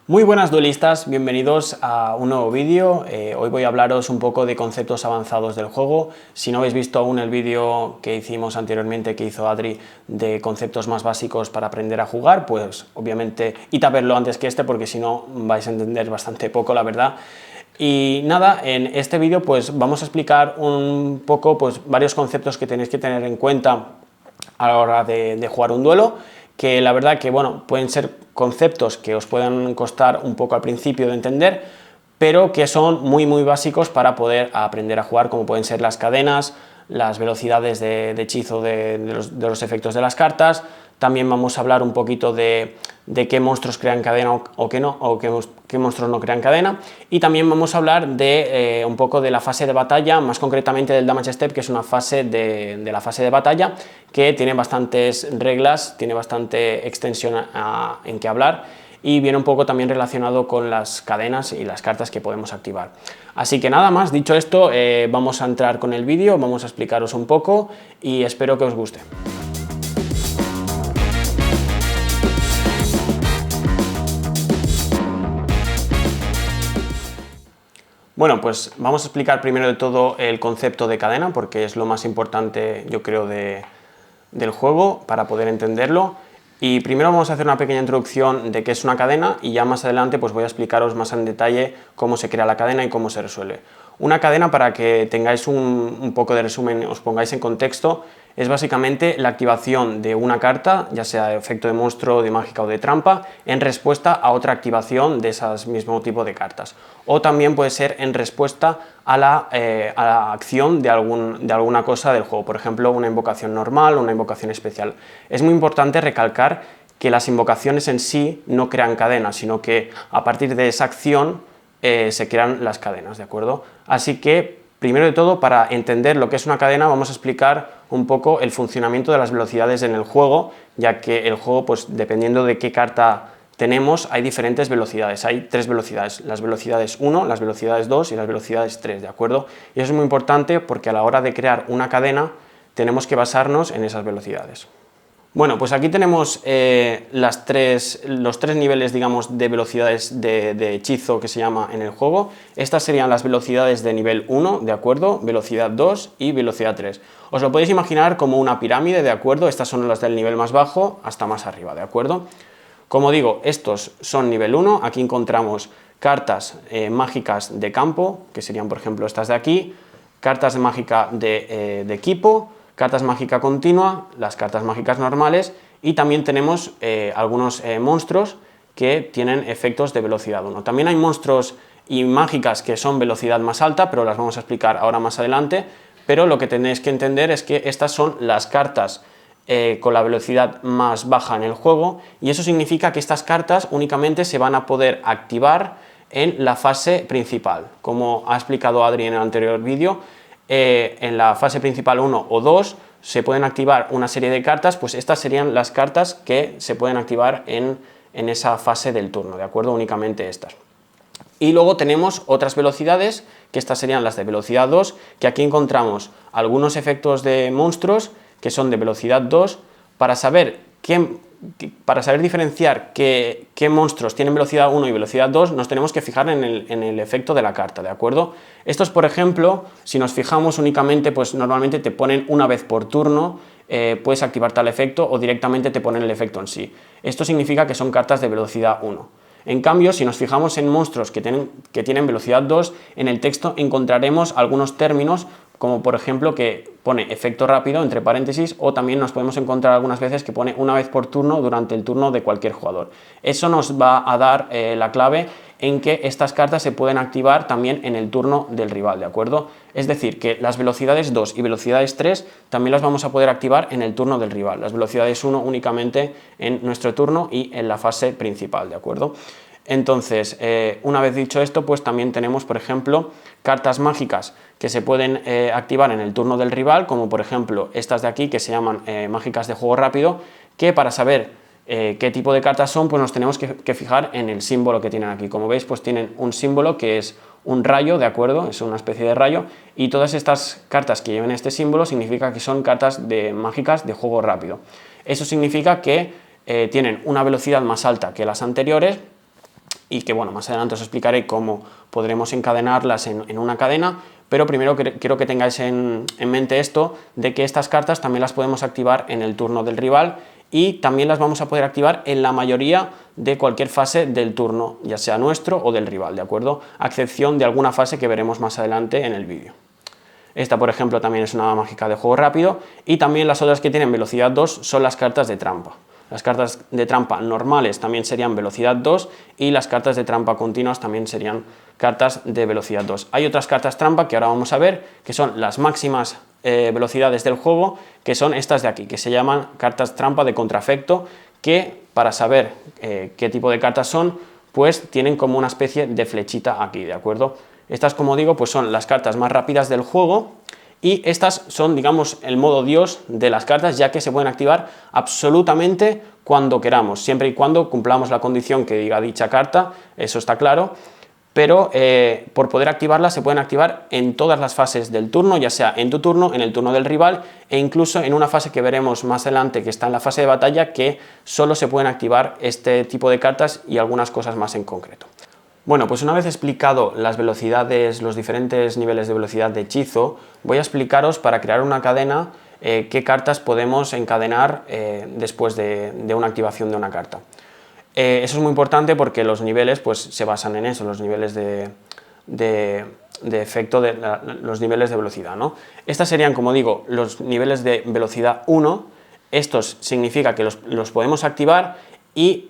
Muy buenas duelistas, bienvenidos a un nuevo vídeo. Hoy voy a hablaros un poco de conceptos avanzados del juego. Si no habéis visto aún el vídeo que hicimos anteriormente, que hizo Adri, de conceptos más básicos para aprender a jugar, pues obviamente id a verlo antes que este, porque si no vais a entender bastante poco, la verdad. Y nada, en este vídeo pues vamos a explicar un poco pues varios conceptos que tenéis que tener en cuenta a la hora de jugar un duelo, que la verdad que bueno, pueden ser conceptos que os puedan costar un poco al principio de entender, pero que son muy básicos para poder aprender a jugar, como pueden ser las cadenas, las velocidades de hechizo de los efectos de las cartas. También vamos a hablar un poquito de qué monstruos crean cadena o qué no, o qué monstruos no crean cadena, y también vamos a hablar de un poco de la fase de batalla, más concretamente del damage step, que es una fase de la fase de batalla que tiene bastantes reglas, tiene bastante extensión en qué hablar, y viene un poco también relacionado con las cadenas y las cartas que podemos activar. Así que nada más, dicho esto, vamos a entrar con el vídeo, vamos a explicaros un poco y espero que os guste. Bueno, pues vamos a explicar primero de todo el concepto de cadena, porque es lo más importante, yo creo, del juego para poder entenderlo. Y primero vamos a hacer una pequeña introducción de qué es una cadena, y ya más adelante pues voy a explicaros más en detalle cómo se crea la cadena y cómo se resuelve. Una cadena, para que tengáis un poco de resumen, os pongáis en contexto, es básicamente la activación de una carta, ya sea de efecto de monstruo, de mágica o de trampa, en respuesta a otra activación de ese mismo tipo de cartas. O también puede ser en respuesta a la acción de alguna cosa del juego, por ejemplo, una invocación normal o una invocación especial. Es muy importante recalcar que las invocaciones en sí no crean cadenas, sino que a partir de esa acción se crean las cadenas, ¿de acuerdo? Así que, primero de todo, para entender lo que es una cadena, vamos a explicar un poco el funcionamiento de las velocidades en el juego, ya que el juego, pues dependiendo de qué carta tenemos, hay diferentes velocidades. Hay tres velocidades: las velocidades 1, las velocidades 2 y las velocidades 3, ¿de acuerdo? Y eso es muy importante porque a la hora de crear una cadena tenemos que basarnos en esas velocidades. Bueno, pues aquí tenemos los tres niveles, digamos, de velocidades de hechizo que se llama en el juego. Estas serían las velocidades de nivel 1, ¿de acuerdo? Velocidad 2 y velocidad 3. Os lo podéis imaginar como una pirámide, ¿de acuerdo? Estas son las del nivel más bajo hasta más arriba, ¿de acuerdo? Como digo, estos son nivel 1, aquí encontramos cartas mágicas de campo, que serían por ejemplo estas de aquí, cartas de mágica de equipo, cartas mágica continua, las cartas mágicas normales, y también tenemos algunos monstruos que tienen efectos de velocidad 1. También hay monstruos y mágicas que son velocidad más alta, pero las vamos a explicar ahora más adelante, pero lo que tenéis que entender es que estas son las cartas con la velocidad más baja en el juego, y eso significa que estas cartas únicamente se van a poder activar en la fase principal. Como ha explicado Adri en el anterior vídeo, en la fase principal 1 o 2 se pueden activar una serie de cartas, pues estas serían las cartas que se pueden activar en esa fase del turno, ¿de acuerdo? Únicamente estas. Y luego tenemos otras velocidades, que estas serían las de velocidad 2, que aquí encontramos algunos efectos de monstruos que son de velocidad 2, para saber diferenciar qué monstruos tienen velocidad 1 y velocidad 2, nos tenemos que fijar en el efecto de la carta, ¿de acuerdo? Estos, por ejemplo, si nos fijamos únicamente, pues normalmente te ponen una vez por turno, puedes activar tal efecto, o directamente te ponen el efecto en sí. Esto significa que son cartas de velocidad 1. En cambio, si nos fijamos en monstruos que tienen velocidad 2, en el texto encontraremos algunos términos, como por ejemplo que pone efecto rápido entre paréntesis, o también nos podemos encontrar algunas veces que pone una vez por turno durante el turno de cualquier jugador. Eso nos va a dar la clave en que estas cartas se pueden activar también en el turno del rival, ¿de acuerdo? Es decir, que las velocidades 2 y velocidades 3 también las vamos a poder activar en el turno del rival, las velocidades 1 únicamente en nuestro turno y en la fase principal, ¿de acuerdo? Entonces, una vez dicho esto, pues también tenemos, por ejemplo, cartas mágicas que se pueden activar en el turno del rival, como por ejemplo estas de aquí, que se llaman mágicas de juego rápido, que para saber qué tipo de cartas son, pues nos tenemos que fijar en el símbolo que tienen aquí. Como veis, pues tienen un símbolo que es un rayo, ¿de acuerdo? Es una especie de rayo, y todas estas cartas que lleven este símbolo significa que son cartas mágicas de juego rápido. Eso significa que tienen una velocidad más alta que las anteriores, y que bueno, más adelante os explicaré cómo podremos encadenarlas en una cadena, pero primero quiero que tengáis en mente esto, de que estas cartas también las podemos activar en el turno del rival y también las vamos a poder activar en la mayoría de cualquier fase del turno, ya sea nuestro o del rival, ¿de acuerdo? A excepción de alguna fase que veremos más adelante en el vídeo. Esta, por ejemplo, también es una mágica de juego rápido, y también las otras que tienen velocidad 2 son las cartas de trampa. Las cartas de trampa normales también serían velocidad 2 y las cartas de trampa continuas también serían cartas de velocidad 2. Hay otras cartas trampa que ahora vamos a ver, que son las máximas velocidades del juego, que son estas de aquí, que se llaman cartas trampa de contraefecto, que para saber qué tipo de cartas son, pues tienen como una especie de flechita aquí, ¿de acuerdo? Estas, como digo, pues son las cartas más rápidas del juego, y estas son, digamos, el modo Dios de las cartas, ya que se pueden activar absolutamente cuando queramos, siempre y cuando cumplamos la condición que diga dicha carta, eso está claro, pero por poder activarlas se pueden activar en todas las fases del turno, ya sea en tu turno, en el turno del rival, e incluso en una fase que veremos más adelante, que está en la fase de batalla, que solo se pueden activar este tipo de cartas y algunas cosas más en concreto. Bueno, pues una vez explicado las velocidades, los diferentes niveles de velocidad de hechizo, voy a explicaros para crear una cadena qué cartas podemos encadenar después de una activación de una carta. Eso es muy importante porque los niveles pues, se basan en eso, los niveles de efecto, los niveles de velocidad, ¿no? Estas serían, como digo, los niveles de velocidad 1, estos significa que los podemos activar y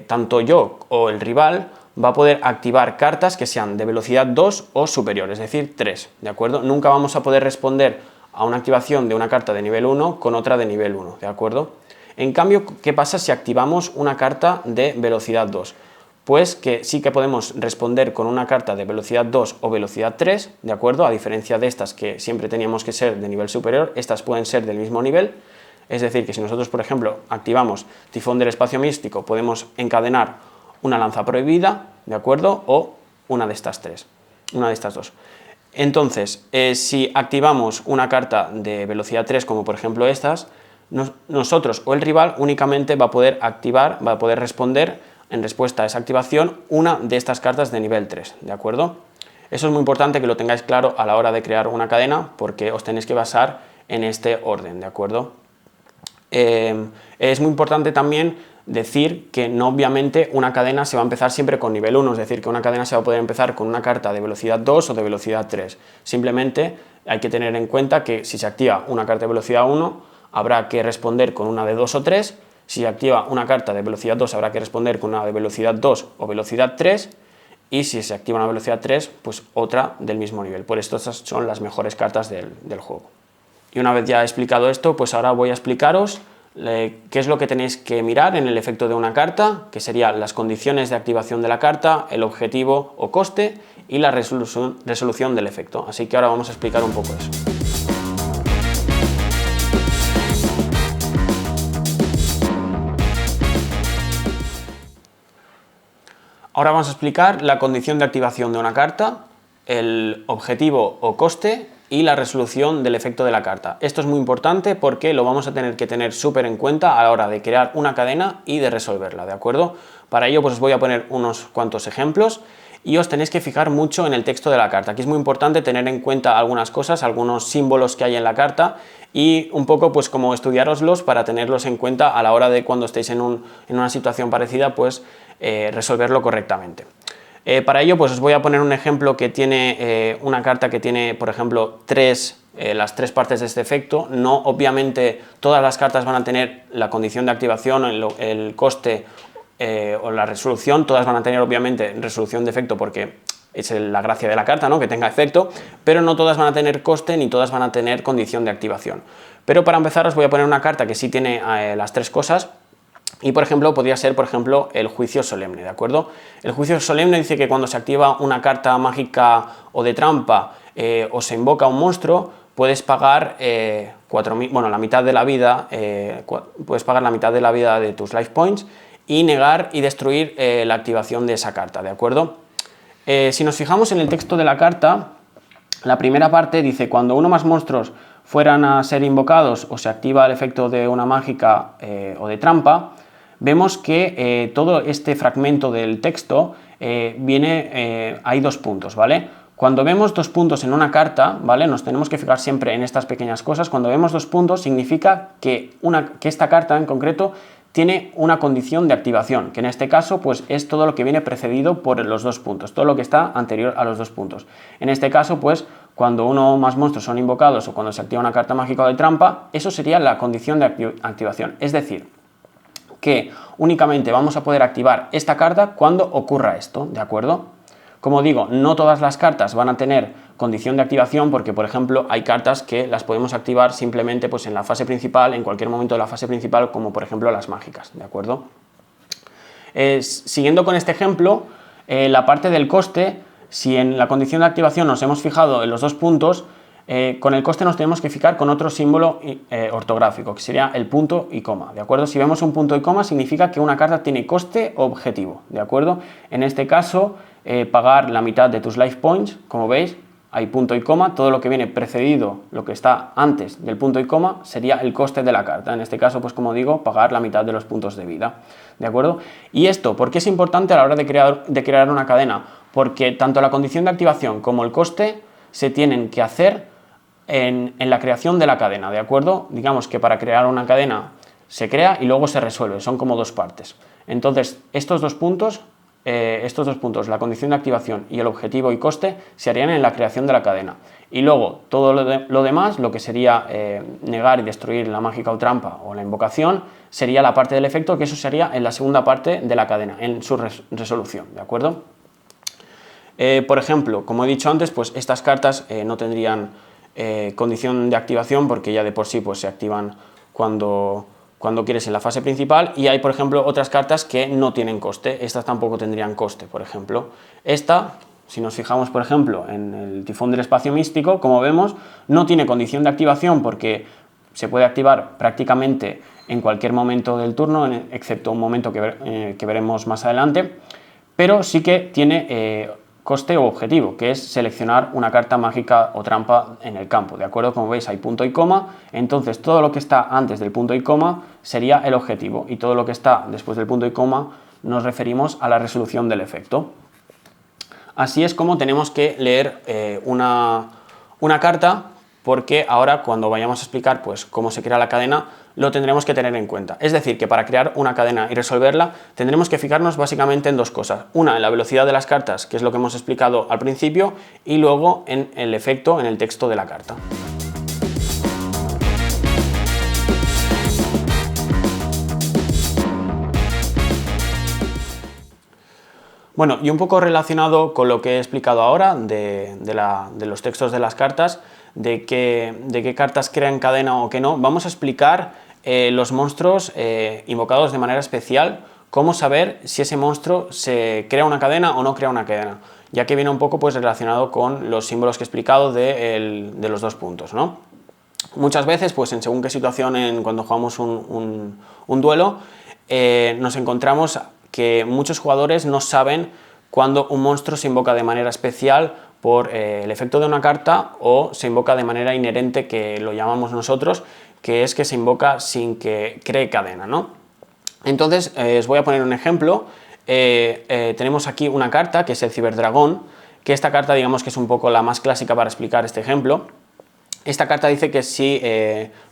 tanto yo o el rival va a poder activar cartas que sean de velocidad 2 o superior, es decir, 3, ¿de acuerdo? Nunca vamos a poder responder a una activación de una carta de nivel 1 con otra de nivel 1, ¿de acuerdo? En cambio, ¿qué pasa si activamos una carta de velocidad 2? Pues que sí que podemos responder con una carta de velocidad 2 o velocidad 3, ¿de acuerdo? A diferencia de estas que siempre teníamos que ser de nivel superior, estas pueden ser del mismo nivel. Es decir, que si nosotros, por ejemplo, activamos Tifón del Espacio Místico, podemos encadenar una lanza prohibida, ¿de acuerdo? O una de estas tres, una de estas dos. Entonces, si activamos una carta de velocidad 3, como por ejemplo estas, nosotros o el rival únicamente va a poder activar, va a poder responder en respuesta a esa activación una de estas cartas de nivel 3, ¿de acuerdo? Eso es muy importante que lo tengáis claro a la hora de crear una cadena, porque os tenéis que basar en este orden, ¿de acuerdo? Es muy importante también decir que no obviamente una cadena se va a empezar siempre con nivel 1, es decir, que una cadena se va a poder empezar con una carta de velocidad 2 o de velocidad 3. Simplemente hay que tener en cuenta que si se activa una carta de velocidad 1, habrá que responder con una de 2 o 3, si se activa una carta de velocidad 2 habrá que responder con una de velocidad 2 o velocidad 3, y si se activa una velocidad 3, pues otra del mismo nivel. Por esto estas son las mejores cartas del juego. Y una vez ya he explicado esto, pues ahora voy a explicaros qué es lo que tenéis que mirar en el efecto de una carta, que serían las condiciones de activación de la carta, el objetivo o coste y la resolución del efecto. Así que ahora vamos a explicar un poco eso. Ahora vamos a explicar la condición de activación de una carta, el objetivo o coste y la resolución del efecto de la carta. Esto es muy importante porque lo vamos a tener que tener súper en cuenta a la hora de crear una cadena y de resolverla, ¿de acuerdo? Para ello pues os voy a poner unos cuantos ejemplos y os tenéis que fijar mucho en el texto de la carta. Aquí es muy importante tener en cuenta algunas cosas, algunos símbolos que hay en la carta y un poco pues como estudiároslos para tenerlos en cuenta a la hora de cuando estéis en una situación parecida pues resolverlo correctamente. Para ello pues os voy a poner un ejemplo que tiene una carta que tiene por ejemplo las tres partes de este efecto. No obviamente todas las cartas van a tener la condición de activación, el coste o la resolución, todas van a tener obviamente resolución de efecto porque es la gracia de la carta, ¿no? Que tenga efecto, pero no todas van a tener coste ni todas van a tener condición de activación. Pero para empezar os voy a poner una carta que sí tiene las tres cosas. Y por ejemplo, podría ser por ejemplo el juicio solemne, ¿de acuerdo? El juicio solemne dice que cuando se activa una carta mágica o de trampa o se invoca un monstruo, puedes pagar la mitad de la vida, puedes pagar la mitad de la vida de tus life points y negar y destruir la activación de esa carta, ¿de acuerdo? Si nos fijamos en el texto de la carta, la primera parte dice: cuando uno o más monstruos fueran a ser invocados o se activa el efecto de una mágica o de trampa, vemos que todo este fragmento del texto hay dos puntos, ¿vale? Cuando vemos dos puntos en una carta, ¿vale? Nos tenemos que fijar siempre en estas pequeñas cosas. Cuando vemos dos puntos significa que esta carta en concreto tiene una condición de activación, que en este caso pues es todo lo que viene precedido por los dos puntos, todo lo que está anterior a los dos puntos. En este caso pues cuando uno o más monstruos son invocados o cuando se activa una carta mágica o de trampa, eso sería la condición de activación. Es decir, que únicamente vamos a poder activar esta carta cuando ocurra esto, ¿de acuerdo? Como digo, no todas las cartas van a tener condición de activación porque, por ejemplo, hay cartas que las podemos activar simplemente pues, en la fase principal, en cualquier momento de la fase principal, como por ejemplo las mágicas, ¿de acuerdo? Siguiendo con este ejemplo, la parte del coste, si en la condición de activación nos hemos fijado en los dos puntos, con el coste nos tenemos que fijar con otro símbolo ortográfico, que sería el punto y coma, ¿de acuerdo? Si vemos un punto y coma significa que una carta tiene coste o objetivo, ¿de acuerdo? En este caso, pagar la mitad de tus life points, como veis, hay punto y coma, todo lo que viene precedido, lo que está antes del punto y coma, sería el coste de la carta. En este caso, pues como digo, pagar la mitad de los puntos de vida, ¿de acuerdo? Y esto, ¿por qué es importante a la hora de crear una cadena? Porque tanto la condición de activación como el coste se tienen que hacer en la creación de la cadena, ¿de acuerdo? Digamos que para crear una cadena se crea y luego se resuelve, son como dos partes. Entonces, estos dos puntos, la condición de activación y el objetivo y coste, se harían en la creación de la cadena. Y luego, todo lo demás, lo que sería negar y destruir la mágica o trampa o la invocación, sería la parte del efecto, que eso sería en la segunda parte de la cadena, en su resolución, ¿de acuerdo? Por ejemplo, como he dicho antes, pues estas cartas no tendrían condición de activación porque ya de por sí pues, se activan cuando quieres en la fase principal, y hay por ejemplo otras cartas que no tienen coste, estas tampoco tendrían coste. Por ejemplo, esta, si nos fijamos por ejemplo en el tifón del espacio místico, como vemos, no tiene condición de activación porque se puede activar prácticamente en cualquier momento del turno, excepto un momento que veremos más adelante, pero sí que tiene coste o objetivo, que es seleccionar una carta mágica o trampa en el campo, ¿de acuerdo? Como veis hay punto y coma, entonces todo lo que está antes del punto y coma sería el objetivo y todo lo que está después del punto y coma nos referimos a la resolución del efecto. Así es como tenemos que leer una carta, porque ahora cuando vayamos a explicar pues, cómo se crea la cadena lo tendremos que tener en cuenta. Es decir, que para crear una cadena y resolverla tendremos que fijarnos básicamente en dos cosas. Una, en la velocidad de las cartas, que es lo que hemos explicado al principio, y luego en el efecto, en el texto de la carta. Bueno, y un poco relacionado con lo que he explicado ahora de los textos de las cartas, de qué cartas crean cadena o qué no, vamos a explicar los monstruos invocados de manera especial, cómo saber si ese monstruo se crea una cadena o no crea una cadena, ya que viene un poco pues, relacionado con los símbolos que he explicado de los dos puntos, ¿no? Muchas veces, pues en según qué situación, cuando jugamos un duelo, nos encontramos que muchos jugadores no saben cuándo un monstruo se invoca de manera especial por el efecto de una carta o se invoca de manera inherente, que lo llamamos nosotros, que es que se invoca sin que cree cadena, ¿no? Entonces, os voy a poner un ejemplo. Tenemos aquí una carta que es el Ciberdragón, que esta carta digamos que es un poco la más clásica para explicar este ejemplo. Esta carta dice que si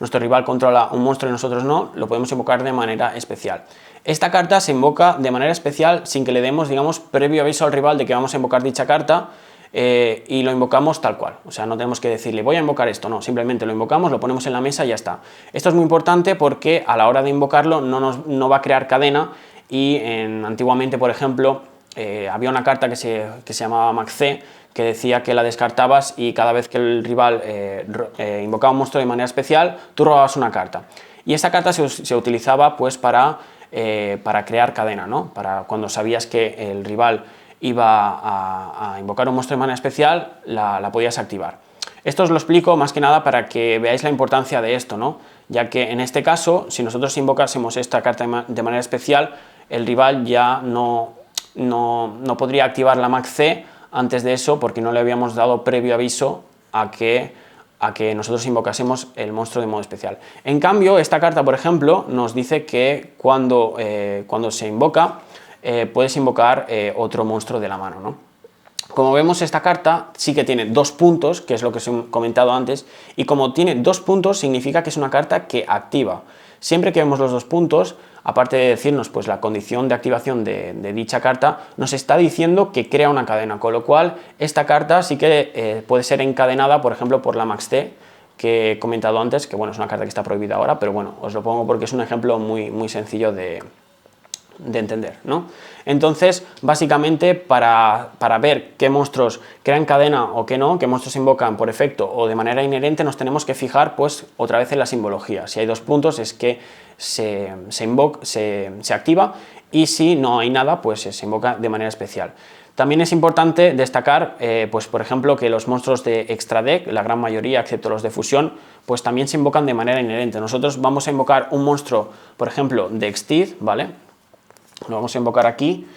nuestro rival controla un monstruo y nosotros no, lo podemos invocar de manera especial. Esta carta se invoca de manera especial sin que le demos, digamos, previo aviso al rival de que vamos a invocar dicha carta, y lo invocamos tal cual. O sea, no tenemos que decirle voy a invocar esto, no, simplemente lo invocamos, lo ponemos en la mesa y ya está. Esto es muy importante porque a la hora de invocarlo no va a crear cadena, y antiguamente, por ejemplo, había una carta que se llamaba Mac-C, que decía que la descartabas y cada vez que el rival invocaba un monstruo de manera especial, tú robabas una carta. Y esta carta se utilizaba pues para crear cadena, ¿no? Para cuando sabías que el rival iba a invocar un monstruo de manera especial, la podías activar. Esto os lo explico más que nada para que veáis la importancia de esto, ¿no? Ya que en este caso, si nosotros invocásemos esta carta de manera especial, el rival ya no podría activar la Mac-C antes de eso, porque no le habíamos dado previo aviso a que nosotros invocásemos el monstruo de modo especial. En cambio, esta carta, por ejemplo, nos dice que cuando se invoca, puedes invocar otro monstruo de la mano, ¿no? Como vemos, esta carta sí que tiene 2 puntos, que es lo que os he comentado antes, y como tiene 2 puntos significa que es una carta que activa. Siempre que vemos los 2 puntos, aparte de decirnos pues, la condición de activación de dicha carta, nos está diciendo que crea una cadena, con lo cual esta carta sí que puede ser encadenada, por ejemplo, por la Max T, que he comentado antes, que bueno, es una carta que está prohibida ahora, pero bueno, os lo pongo porque es un ejemplo muy sencillo de entender, ¿no? Entonces, básicamente, para ver qué monstruos crean cadena o qué no, qué monstruos se invocan por efecto o de manera inherente, nos tenemos que fijar, pues, otra vez en la simbología. Si hay 2 puntos es que se activa, y si no hay nada, pues se invoca de manera especial. También es importante destacar, pues por ejemplo, que los monstruos de extra deck, la gran mayoría, excepto los de fusión, pues también se invocan de manera inherente. Nosotros vamos a invocar un monstruo, por ejemplo, de Extid, ¿vale? Lo vamos a invocar aquí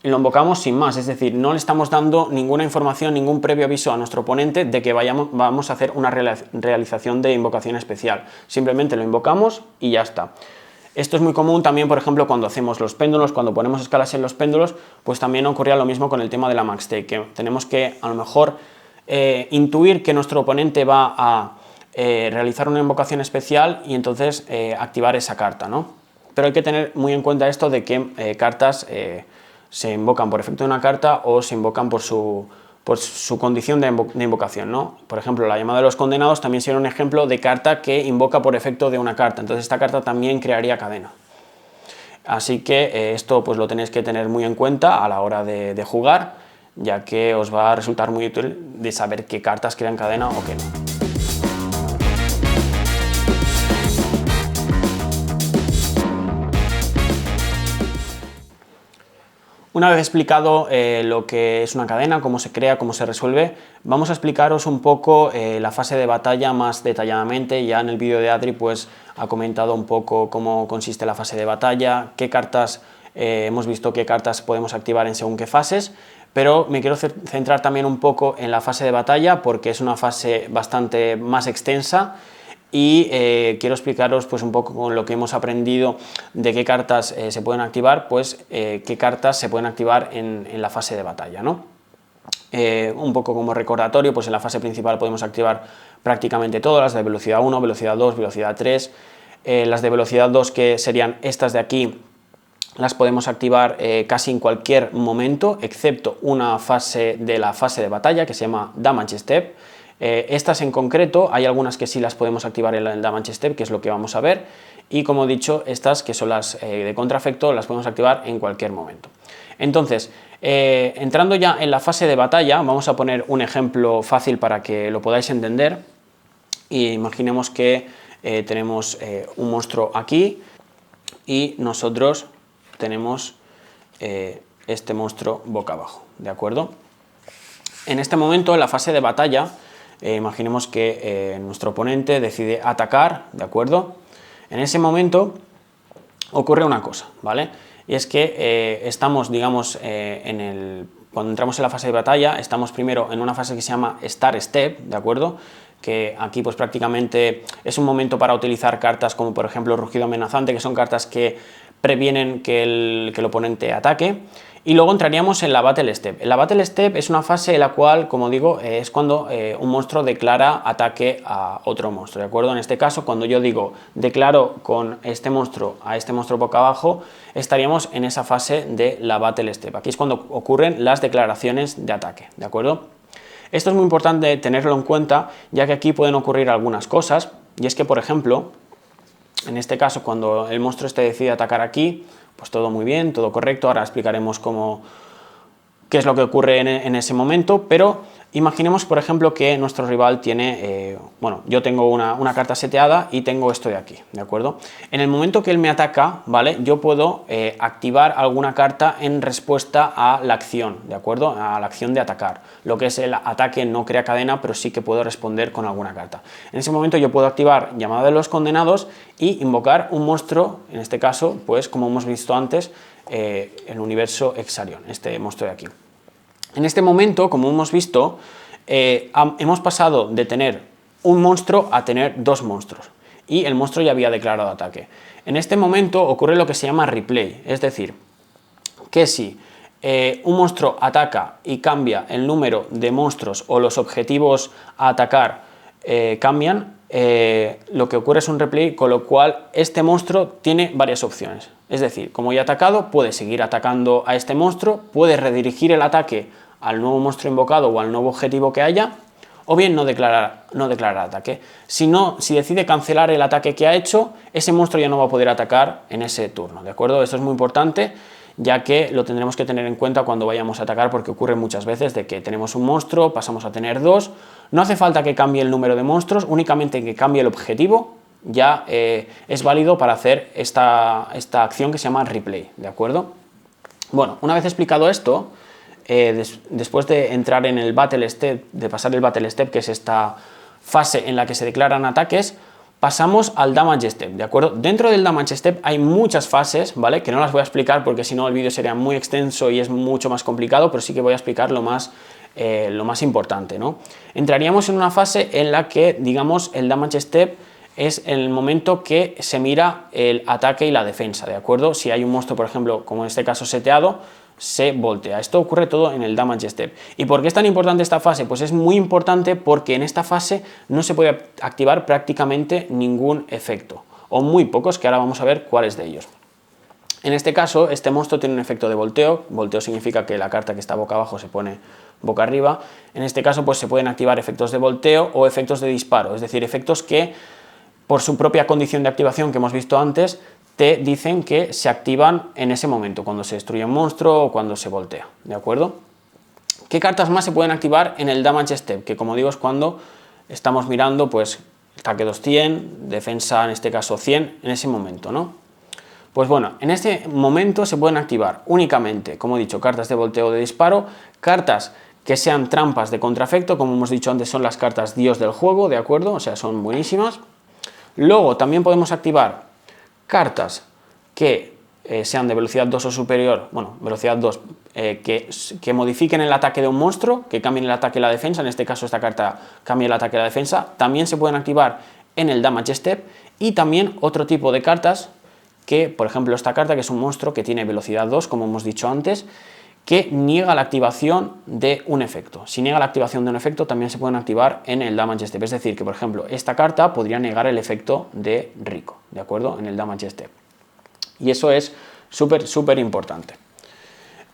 y lo invocamos sin más, es decir, no le estamos dando ninguna información, ningún previo aviso a nuestro oponente de que vamos a hacer una realización de invocación especial. Simplemente lo invocamos y ya está. Esto es muy común también, por ejemplo, cuando hacemos los péndulos, cuando ponemos escalas en los péndulos, pues también ocurría lo mismo con el tema de la Max T, que tenemos que a lo mejor intuir que nuestro oponente va a realizar una invocación especial y entonces activar esa carta, ¿no? Pero hay que tener muy en cuenta esto de que cartas se invocan por efecto de una carta o se invocan por su condición de invocación, ¿no? Por ejemplo, la llamada de los condenados también sería un ejemplo de carta que invoca por efecto de una carta, entonces esta carta también crearía cadena. Así que esto pues lo tenéis que tener muy en cuenta a la hora de jugar, ya que os va a resultar muy útil de saber qué cartas crean cadena o qué no. Una vez explicado lo que es una cadena, cómo se crea, cómo se resuelve, vamos a explicaros un poco la fase de batalla más detalladamente. Ya en el vídeo de Adri pues ha comentado un poco cómo consiste la fase de batalla, qué cartas, hemos visto qué cartas podemos activar en según qué fases, pero me quiero centrar también un poco en la fase de batalla porque es una fase bastante más extensa. Y quiero explicaros pues un poco con lo que hemos aprendido de qué cartas se pueden activar, pues qué cartas se pueden activar en la fase de batalla, ¿no? Un poco como recordatorio, pues en la fase principal podemos activar prácticamente todas, las de velocidad 1, velocidad 2, velocidad 3, las de velocidad 2 que serían estas de aquí, las podemos activar casi en cualquier momento, excepto una fase de la fase de batalla que se llama Damage Step. Estas en concreto, hay algunas que sí las podemos activar en el Damage Step, que es lo que vamos a ver, y como he dicho, estas que son las de contraefecto las podemos activar en cualquier momento. Entonces, entrando ya en la fase de batalla, vamos a poner un ejemplo fácil para que lo podáis entender. Y imaginemos que tenemos un monstruo aquí y nosotros tenemos este monstruo boca abajo, ¿de acuerdo? En este momento, en la fase de batalla, imaginemos que nuestro oponente decide atacar, ¿de acuerdo? En ese momento ocurre una cosa, ¿vale? Y es que estamos, digamos, cuando entramos en la fase de batalla, estamos primero en una fase que se llama Start Step, ¿de acuerdo? Que aquí pues prácticamente es un momento para utilizar cartas como por ejemplo Rugido Amenazante, que son cartas que previenen que el oponente ataque. Y luego entraríamos en la Battle Step. La Battle Step es una fase en la cual, como digo, es cuando un monstruo declara ataque a otro monstruo, ¿de acuerdo? En este caso, cuando yo digo declaro con este monstruo a este monstruo boca abajo, estaríamos en esa fase de la Battle Step. Aquí es cuando ocurren las declaraciones de ataque, ¿de acuerdo? Esto es muy importante tenerlo en cuenta, ya que aquí pueden ocurrir algunas cosas, y es que, por ejemplo, en este caso, cuando el monstruo decide atacar aquí, pues todo muy bien, todo correcto. Ahora explicaremos qué es lo que ocurre en ese momento, pero imaginemos, por ejemplo, que nuestro rival tiene, bueno, yo tengo una carta seteada y tengo esto de aquí, ¿de acuerdo? En el momento que él me ataca, ¿vale? Yo puedo activar alguna carta en respuesta a la acción, ¿de acuerdo? A la acción de atacar. Lo que es el ataque no crea cadena, pero sí que puedo responder con alguna carta. En ese momento yo puedo activar Llamada de los Condenados y invocar un monstruo, en este caso, pues como hemos visto antes, el universo Exarion, este monstruo de aquí. En este momento, como hemos visto, hemos pasado de tener un monstruo a tener 2 monstruos y el monstruo ya había declarado ataque. En este momento ocurre lo que se llama replay, es decir, que si un monstruo ataca y cambia el número de monstruos o los objetivos a atacar cambian, lo que ocurre es un replay, con lo cual este monstruo tiene varias opciones. Es decir, como ya ha atacado, puede seguir atacando a este monstruo, puede redirigir el ataque al nuevo monstruo invocado o al nuevo objetivo que haya, o bien no declarar ataque. Si decide cancelar el ataque que ha hecho, ese monstruo ya no va a poder atacar en ese turno, ¿de acuerdo? Esto es muy importante, ya que lo tendremos que tener en cuenta cuando vayamos a atacar, porque ocurre muchas veces de que tenemos un monstruo, pasamos a tener dos, no hace falta que cambie el número de monstruos, únicamente que cambie el objetivo, ya es válido para hacer esta acción que se llama replay, ¿de acuerdo? Bueno, una vez explicado esto, después de entrar en el Battle Step, de pasar el Battle Step, que es esta fase en la que se declaran ataques, pasamos al Damage Step, ¿de acuerdo? Dentro del Damage Step hay muchas fases, ¿vale? Que no las voy a explicar porque si no el vídeo sería muy extenso y es mucho más complicado, pero sí que voy a explicar lo más importante, ¿no? Entraríamos en una fase en la que, digamos, el Damage Step es el momento que se mira el ataque y la defensa, ¿de acuerdo? Si hay un monstruo, por ejemplo, como en este caso seteado, se voltea. Esto ocurre todo en el Damage Step. ¿Y por qué es tan importante esta fase? Pues es muy importante porque en esta fase no se puede activar prácticamente ningún efecto, o muy pocos, que ahora vamos a ver cuáles de ellos. En este caso, este monstruo tiene un efecto de volteo. Volteo significa que la carta que está boca abajo se pone boca arriba. En este caso, pues se pueden activar efectos de volteo o efectos de disparo, es decir, efectos que, por su propia condición de activación que hemos visto antes, te dicen que se activan en ese momento, cuando se destruye un monstruo o cuando se voltea, ¿de acuerdo? ¿Qué cartas más se pueden activar en el Damage Step? Que como digo es cuando estamos mirando pues ataque 200, defensa en este caso 100, en ese momento, ¿no? Pues bueno, en este momento se pueden activar únicamente, como he dicho, cartas de volteo o de disparo, cartas que sean trampas de contraefecto, como hemos dicho antes son las cartas Dios del juego, ¿de acuerdo? O sea, son buenísimas. Luego también podemos activar cartas que sean de velocidad 2 o superior, bueno, velocidad 2, que modifiquen el ataque de un monstruo, que cambien el ataque y la defensa, en este caso esta carta cambia el ataque y la defensa, también se pueden activar en el Damage Step, y también otro tipo de cartas que, por ejemplo, esta carta que es un monstruo que tiene velocidad 2, como hemos dicho antes, que niega la activación de un efecto. Si niega la activación de un efecto, también se pueden activar en el Damage Step. Es decir, que por ejemplo, esta carta podría negar el efecto de Rico, ¿de acuerdo? En el Damage Step. Y eso es súper importante.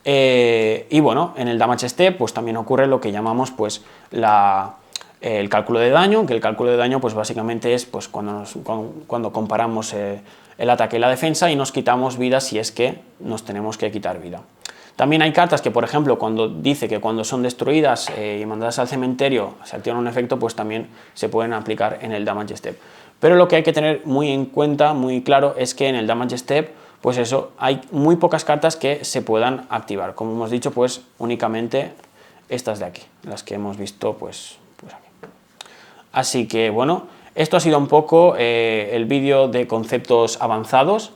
Y bueno, en el Damage Step pues también ocurre lo que llamamos pues el cálculo de daño, que el cálculo de daño pues básicamente es pues cuando comparamos el ataque y la defensa y nos quitamos vida si es que nos tenemos que quitar vida. También hay cartas que, por ejemplo, cuando dice que cuando son destruidas y mandadas al cementerio se activan un efecto, pues también se pueden aplicar en el Damage Step. Pero lo que hay que tener muy en cuenta, muy claro, es que en el Damage Step, pues eso, hay muy pocas cartas que se puedan activar. Como hemos dicho, pues únicamente estas de aquí, las que hemos visto, pues aquí. Así que, bueno, esto ha sido un poco el vídeo de conceptos avanzados.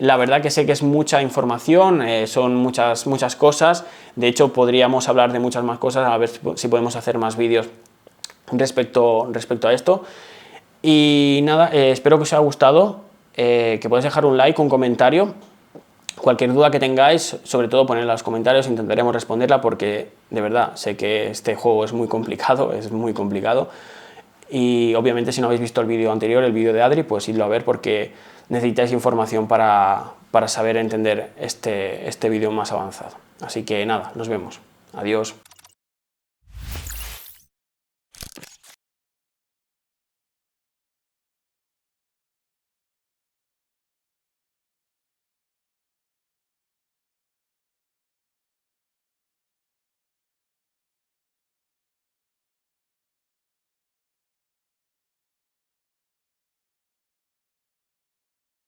La verdad que sé que es mucha información, son muchas cosas, de hecho podríamos hablar de muchas más cosas, a ver si podemos hacer más vídeos respecto a esto. Y nada, espero que os haya gustado, que podáis dejar un like, un comentario, cualquier duda que tengáis, sobre todo ponedla en los comentarios, intentaremos responderla porque de verdad sé que este juego es muy complicado, y obviamente si no habéis visto el vídeo anterior, el vídeo de Adri, pues idlo a ver porque necesitáis información para saber entender este vídeo más avanzado. Así que nada, nos vemos. Adiós.